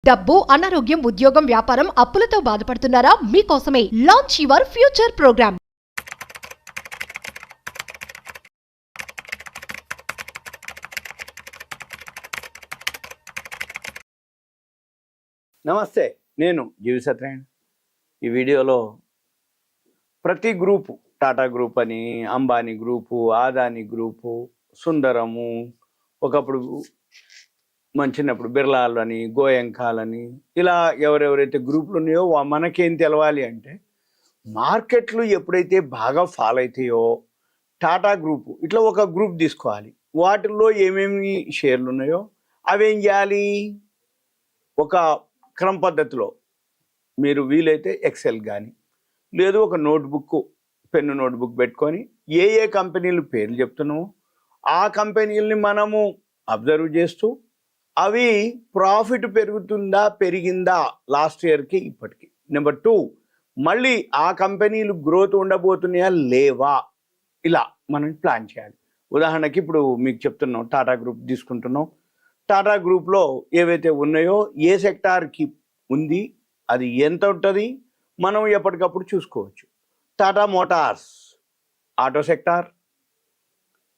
డబ్బు, అనారోగ్యం, ఉద్యోగం, వ్యాపారం, అప్పులతో బాధపడుతున్నారా? మీకోసమే లాంచ్ యువర్ ఫ్యూచర్ ప్రోగ్రామ్. నమస్తే, నేను జీవి సత్యనారాయణ. ఈ వీడియోలో ప్రతి గ్రూపు, టాటా గ్రూప్ అని, అంబానీ గ్రూపు, ఆదాని గ్రూపు, సుందరము, ఒకప్పుడు మన చిన్నప్పుడు బిర్లాలని, గోయంకాలని, ఇలా ఎవరెవరైతే గ్రూపులు ఉన్నాయో మనకేం తెలవాలి అంటే, మార్కెట్లు ఎప్పుడైతే బాగా ఫాల్ అవుతాయో టాటా గ్రూపు ఇట్లా ఒక గ్రూప్ తీసుకోవాలి. వాటిల్లో ఏమేమి షేర్లు ఉన్నాయో అవేం చేయాలి, ఒక క్రమ పద్ధతిలో మీరు వీలైతే ఎక్సెల్ కానీ లేదు ఒక నోట్బుక్, పెన్ను నోట్బుక్ పెట్టుకొని ఏ ఏ కంపెనీలు పేర్లు చెప్తున్నామో ఆ కంపెనీలని మనము అబ్జర్వ్ చేస్తూ అవి ప్రాఫిట్ పెరుగుతుందా పెరిగిందా లాస్ట్ ఇయర్కి ఇప్పటికి. నెంబర్ 2, మళ్ళీ ఆ కంపెనీలు గ్రోత్ ఉండబోతున్నాయా లేవా, ఇలా మనం ప్లాన్ చేయాలి. ఉదాహరణకి ఇప్పుడు మీకు చెప్తున్నాం, టాటా గ్రూప్ తీసుకుంటున్నాం. టాటా గ్రూప్లో ఏవైతే ఉన్నాయో ఏ సెక్టార్కి ఉంది, అది ఎంత ఉంటుంది మనం ఎప్పటికప్పుడు చూసుకోవచ్చు. టాటా మోటార్స్ ఆటో సెక్టార్,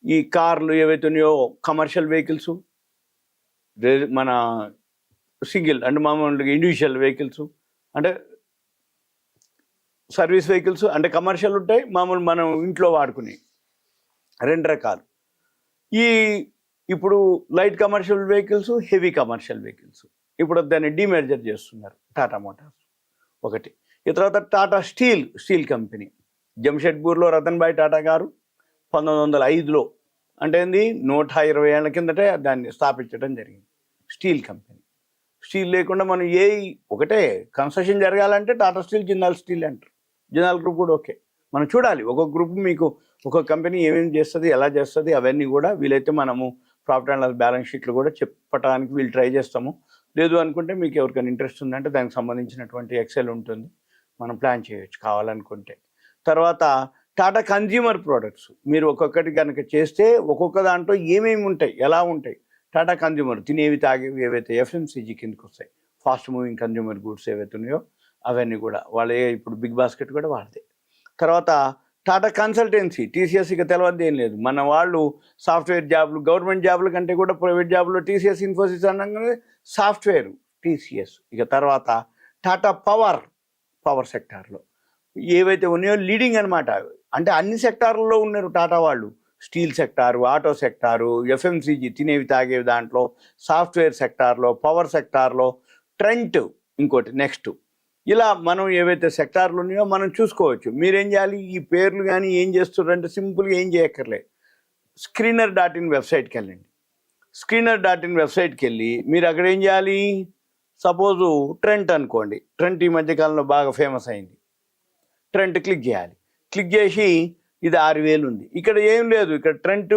ఈ కార్లు ఏవైతే ఉన్నాయో కమర్షియల్ వెహికల్స్, మన సింగిల్ అంటే మామూలుగా ఇండివిజువల్ వెహికల్స్, అంటే సర్వీస్ వెహికల్స్, అంటే కమర్షియల్ ఉంటాయి, మామూలు మనం ఇంట్లో వాడుకునే 2 రకాలు. ఇప్పుడు light commercial vehicles, heavy commercial vehicles, ఇప్పుడు దాన్ని డిమెర్జర్ చేస్తున్నారు టాటా మోటార్స్ ఒకటి. ఈ తర్వాత టాటా స్టీల్ కంపెనీ, జంషెడ్పూర్లో రతన్ భాయ్ టాటా గారు 1905లో, అంటే ఏంది 120 ఏళ్ల కిందటే దాన్ని స్థాపించడం జరిగింది. Steel company. స్టీల్ లేకుండా మనం ఒకటే కన్స్ట్రక్షన్ జరగాలంటే టాటా స్టీల్, జిందాల్ స్టీల్ అంటారు. జిందాల్ గ్రూప్ కూడా ఓకే. మనం చూడాలి ఒక్కొక్క గ్రూప్, మీకు ఒక్కొక్క కంపెనీ ఏమేమి చేస్తుంది, ఎలా చేస్తుంది, అవన్నీ కూడా వీలైతే మనము ప్రాఫిట్ అండ్ లాస్ బ్యాలెన్స్ షీట్లు కూడా చెప్పడానికి వీళ్ళు ట్రై చేస్తాము. లేదు అనుకుంటే మీకు ఎవరికైనా ఇంట్రెస్ట్ ఉందంటే దానికి సంబంధించినటువంటి ఎక్సెల్ ఉంటుంది, మనం ప్లాన్ చేయొచ్చు కావాలనుకుంటే. తర్వాత టాటా కన్జ్యూమర్ ప్రోడక్ట్స్ మీరు ఒక్కొక్కటి కనుక చేస్తే ఒక్కొక్క దాంట్లో ఏమేమి ఉంటాయి, ఎలా ఉంటాయి. టాటా కన్జ్యూమర్ తినేవి తాగేవి ఏవైతే ఎఫ్ఎంసీజీ కిందకి వస్తాయి, ఫాస్ట్ మూవింగ్ కన్జ్యూమర్ గూడ్స్ ఏవైతే ఉన్నాయో అవన్నీ కూడా వాళ్ళే. ఇప్పుడు బిగ్ బాస్కెట్ కూడా వాళ్ళదే. తర్వాత టాటా కన్సల్టెన్సీ, టీసీఎస్ ఇక తెలియదు ఏం లేదు. మన వాళ్ళు సాఫ్ట్వేర్ జాబులు, గవర్నమెంట్ జాబుల కంటే కూడా ప్రైవేట్ జాబుల్లో టీసీఎస్, ఇన్ఫోసిస్ అనగానే సాఫ్ట్వేర్ టీసీఎస్. ఇక తర్వాత టాటా పవర్ సెక్టార్లో ఏవైతే ఉన్నాయో లీడింగ్ అనమాట. అంటే అన్ని సెక్టార్లలో ఉన్నారు టాటా వాళ్ళు. Steel sector, auto sector, FMCG తినేవి తాగేవి దాంట్లో, సాఫ్ట్వేర్ సెక్టార్లో, పవర్ సెక్టార్లో, ట్రెంట్ ఇంకోటి నెక్స్ట్. ఇలా మనం ఏవైతే సెక్టార్లు ఉన్నాయో మనం చూసుకోవచ్చు. మీరేం చేయాలి, ఈ పేర్లు కానీ ఏం చేస్తున్నారంటే సింపుల్గా ఏం చేయక్కర్లేదు, screener.in వెబ్సైట్కి వెళ్ళండి. screener.in వెబ్సైట్కి వెళ్ళి మీరు అక్కడ ఏం చేయాలి, సపోజు ట్రెంట్ అనుకోండి. ట్రెంట్ ఈ మధ్యకాలంలో బాగా ఫేమస్ అయింది. ట్రెంట్ క్లిక్ చేయాలి. క్లిక్ చేసి ఇది 6000 ఉంది. ఇక్కడ ఏం లేదు, ఇక్కడ ట్రెంట్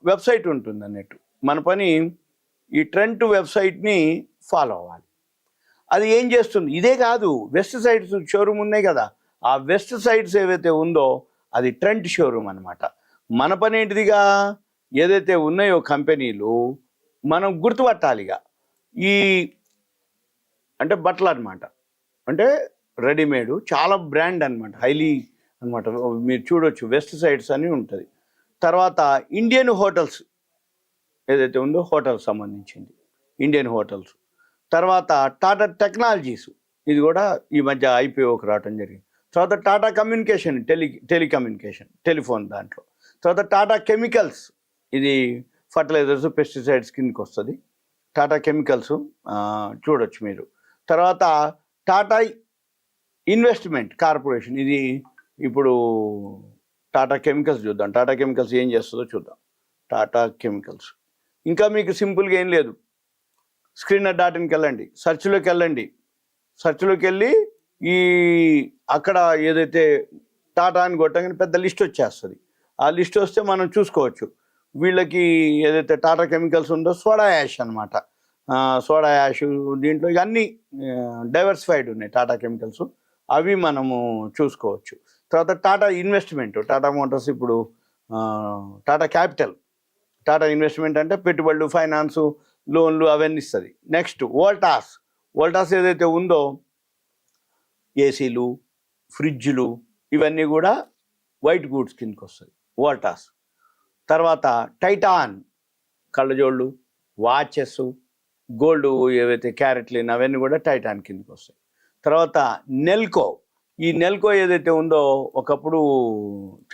వెబ్సైట్ ఉంటుంది అన్నట్టు. మన పని ఈ ట్రెంట్ వెబ్సైట్ని ఫాలో అవ్వాలి. అది ఏం చేస్తుంది, ఇదే కాదు, వెస్ట్ సైడ్స్ షోరూమ్ ఉన్నాయి కదా, ఆ వెస్ట్ సైడ్స్ ఏవైతే ఉందో అది ట్రెంట్ షోరూమ్ అనమాట. మన పని ఏంటిదిగా, ఏదైతే ఉన్నాయో కంపెనీలు మనం గుర్తుపట్టాలిగా. అంటే బట్టలు అనమాట, అంటే రెడీమేడ్, చాలా బ్రాండ్ అనమాట, హైలీ అనమాట. మీరు చూడొచ్చు వెస్ట్ సైడ్స్ అని ఉంటుంది. తర్వాత ఇండియన్ హోటల్స్ ఏదైతే ఉందో హోటల్స్ సంబంధించింది, ఇండియన్ హోటల్స్. తర్వాత టాటా టెక్నాలజీస్, ఇది కూడా ఈ మధ్య ఐపీఓకి రావడం జరిగింది. తర్వాత టాటా కమ్యూనికేషన్, టెలికమ్యూనికేషన్, టెలిఫోన్ దాంట్లో. తర్వాత టాటా కెమికల్స్, ఇది ఫర్టిలైజర్స్, పెస్టిసైడ్స్ కిందకి వస్తుంది. టాటా కెమికల్స్ చూడొచ్చు మీరు. తర్వాత టాటా ఇన్వెస్ట్మెంట్ కార్పొరేషన్, ఇది ఇప్పుడు టాటా కెమికల్స్ చూద్దాం. టాటా కెమికల్స్ ఏం చేస్తుందో చూద్దాం. టాటా కెమికల్స్ ఇంకా మీకు సింపుల్గా ఏం లేదు, screener.inకి వెళ్ళండి, సెర్చ్లోకి వెళ్ళండి. సెర్చ్లోకి వెళ్ళి అక్కడ ఏదైతే టాటా అని కొట్టగానే పెద్ద లిస్ట్ వచ్చేస్తుంది. ఆ లిస్ట్ వస్తే మనం చూసుకోవచ్చు. వీళ్ళకి ఏదైతే టాటా కెమికల్స్ ఉందో సోడా యాష్ అనమాట, సోడా యాష్, దీంట్లో ఇక అన్నీ డైవర్సిఫైడ్ ఉన్నాయి టాటా కెమికల్స్, అవి మనము చూసుకోవచ్చు. తర్వాత టాటా ఇన్వెస్ట్మెంట్, టాటా మోటార్స్ ఇప్పుడు టాటా క్యాపిటల్, టాటా ఇన్వెస్ట్మెంట్ అంటే పెట్టుబడులు, ఫైనాన్సు, లోన్లు అవన్నీ ఇస్తుంది. నెక్స్ట్ వోల్టాస్ ఏదైతే ఉందో ఏసీలు, ఫ్రిడ్జ్లు ఇవన్నీ కూడా వైట్ గూడ్స్ కిందకి వస్తుంది వోల్టాస్. తర్వాత టైటాన్ కళ్ళజోళ్ళు, వాచెస్, గోల్డ్ ఏవైతే క్యారెట్లీన్ అవన్నీ కూడా టైటాన్ కిందకి వస్తాయి. తర్వాత ఈ నెల్కో ఏదైతే ఉందో ఒకప్పుడు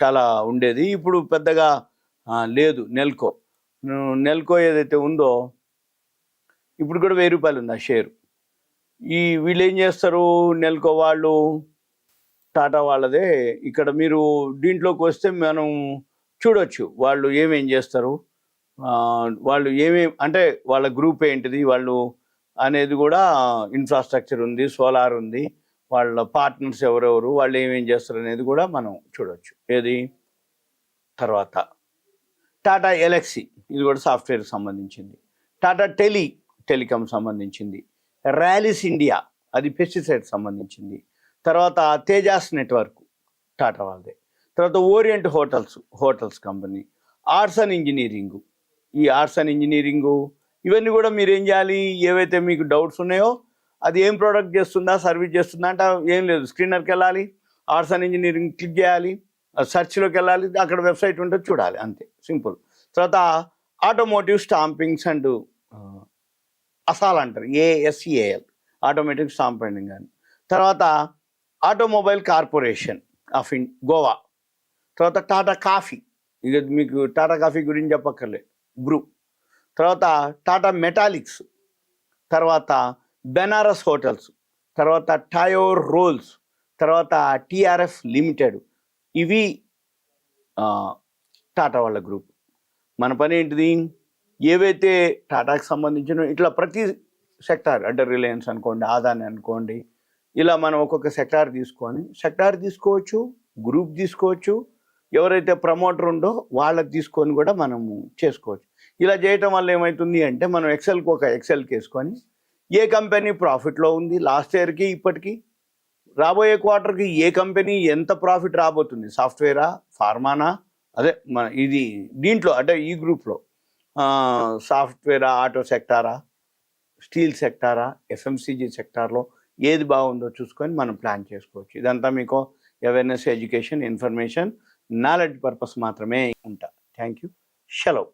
చాలా ఉండేది, ఇప్పుడు పెద్దగా లేదు. నెల్కో ఏదైతే ఉందో ఇప్పుడు కూడా 1000 రూపాయలు ఉంది ఆ షేరు. వీళ్ళు ఏం చేస్తారు, నెల్కో వాళ్ళు టాటా వాళ్ళదే. ఇక్కడ మీరు దీంట్లోకి వస్తే మనం చూడొచ్చు వాళ్ళు ఏమేం చేస్తారు, వాళ్ళు అంటే వాళ్ళ గ్రూప్ ఏంటిది వాళ్ళు అనేది కూడా ఇన్ఫ్రాస్ట్రక్చర్ ఉంది, సోలార్ ఉంది, వాళ్ళ పార్ట్నర్స్ ఎవరెవరు, వాళ్ళు ఏమేం చేస్తారు అనేది కూడా మనం చూడొచ్చు. ఏది తర్వాత టాటా ఎలక్సీ, ఇది కూడా సాఫ్ట్వేర్కి సంబంధించింది. టాటా టెలికాం సంబంధించింది. ర్యాలీస్ ఇండియా, అది పెస్టిసైడ్ సంబంధించింది. తర్వాత తేజాస్ నెట్వర్క్ టాటా వాళ్ళదే. తర్వాత orient hotels company. Arts and engineering ఇవన్నీ కూడా మీరు ఏం చేయాలి, ఏవైతే మీకు డౌట్స్ ఉన్నాయో అది ఏం ప్రోడక్ట్ చేస్తుందా, సర్వీస్ చేస్తుందా అంటే ఏం లేదు, స్క్రీనర్కి వెళ్ళాలి, ఆర్ట్స్ అండ్ ఇంజనీరింగ్ క్లిక్ చేయాలి, సెర్చ్లోకి వెళ్ళాలి, అక్కడ వెబ్సైట్ ఉంటే చూడాలి, అంతే, సింపుల్. తర్వాత ఆటోమోటివ్ స్టాంపింగ్స్ అండ్ అసాల్ అంటారు, ASEAL, ఆటోమేటిక్ స్టాంపింగ్ అని. తర్వాత ఆటోమొబైల్ కార్పొరేషన్ ఆఫ్ గోవా. తర్వాత టాటా కాఫీ, ఇక మీకు టాటా కాఫీ గురించి చెప్పక్కర్లేదు, బ్రూ. తర్వాత టాటా మెటాలిక్స్, తర్వాత బెనారస్ హోటల్స్, తర్వాత టయోర్ రోల్స్, తర్వాత TRF లిమిటెడ్. ఇవి టాటా వాళ్ళ గ్రూప్. మన పని ఏంటిది, ఏవైతే టాటాకి సంబంధించిన ఇట్లా ప్రతి సెక్టార్, అంటే రిలయన్స్ అనుకోండి, ఆదాని అనుకోండి, ఇలా మనం ఒక్కొక్క సెక్టార్ తీసుకోవచ్చు, గ్రూప్ తీసుకోవచ్చు, ఎవరైతే ప్రమోటర్ ఉందో వాళ్ళకి తీసుకొని కూడా మనము చేసుకోవచ్చు. ఇలా చేయటం వల్ల ఏమవుతుంది అంటే మనం ఎక్సెల్కి వేసుకొని ఏ కంపెనీ ప్రాఫిట్లో ఉంది లాస్ట్ ఇయర్కి ఇప్పటికీ, రాబోయే క్వార్టర్కి ఏ కంపెనీ ఎంత ప్రాఫిట్ రాబోతుంది, సాఫ్ట్వేరా, ఫార్మానా, అదే మన ఇది దీంట్లో అంటే ఈ గ్రూప్లో సాఫ్ట్వేరా, ఆటో సెక్టారా, స్టీల్ సెక్టారా, FMCG సెక్టార్లో ఏది బాగుందో చూసుకొని మనం ప్లాన్ చేసుకోవచ్చు. ఇదంతా మీకు awareness, education, information, knowledge purpose మాత్రమే ఉంటా. Thank you. సెలవు.